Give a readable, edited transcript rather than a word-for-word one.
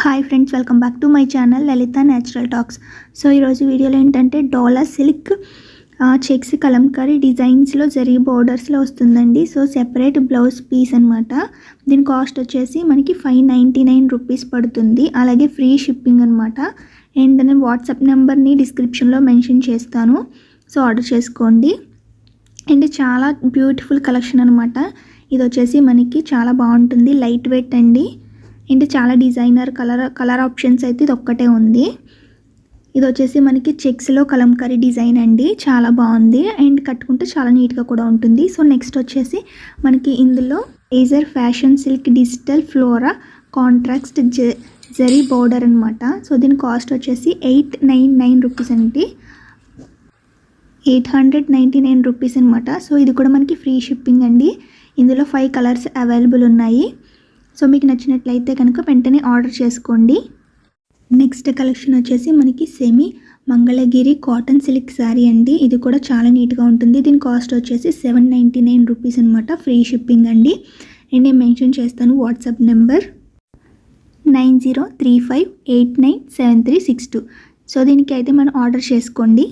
Hi friends, welcome back to my channel Lalitha natural talks. So ఈరోజు వీడియోలో ఏంటంటే డోలా silk checks Kalamkari డిజైన్స్లో zari బోర్డర్స్లో వస్తుందండి. So separate blouse piece అనమాట. దీని కాస్ట్ వచ్చేసి మనకి 599 రూపీస్ పడుతుంది. అలాగే ఫ్రీ షిప్పింగ్ అనమాట. అండ్ నేను వాట్సాప్ నెంబర్ని డిస్క్రిప్షన్లో మెన్షన్ చేస్తాను. సో ఆర్డర్ చేసుకోండి. అండ్ చాలా బ్యూటిఫుల్ కలెక్షన్ అనమాట. ఇది వచ్చేసి మనకి చాలా బాగుంటుంది, లైట్ వెయిట్ అండి. అండ్ చాలా డిజైనర్ కలర్ ఆప్షన్స్ అయితే ఇది ఒక్కటే ఉంది. ఇది వచ్చేసి మనకి చెక్స్లో కలంకారీ డిజైన్ అండి, చాలా బాగుంది. అండ్ కట్టుకుంటే చాలా నీట్గా కూడా ఉంటుంది. సో నెక్స్ట్ వచ్చేసి మనకి ఇందులో laser fashion silk digital flora contract zari border అనమాట. సో దీని కాస్ట్ వచ్చేసి 899 రూపీస్ అండి, 899 రూపీస్ అనమాట. సో ఇది కూడా మనకి ఫ్రీ షిప్పింగ్ అండి. ఇందులో 5 కలర్స్ అవైలబుల్ ఉన్నాయి. సో మీకు నచ్చినట్లయితే కనుక వెంటనే ఆర్డర్ చేసుకోండి. నెక్స్ట్ కలెక్షన్ వచ్చేసి మనకి semi Mangalagiri cotton silk sari అండి. ఇది కూడా చాలా నీట్గా ఉంటుంది. దీని కాస్ట్ వచ్చేసి 799 రూపీస్ అనమాట, ఫ్రీ షిప్పింగ్ అండి. అండ్ నేను మెన్షన్ చేస్తాను వాట్సాప్ నెంబర్ 9035897362. సో దీనికి అయితే మనం ఆర్డర్ చేసుకోండి.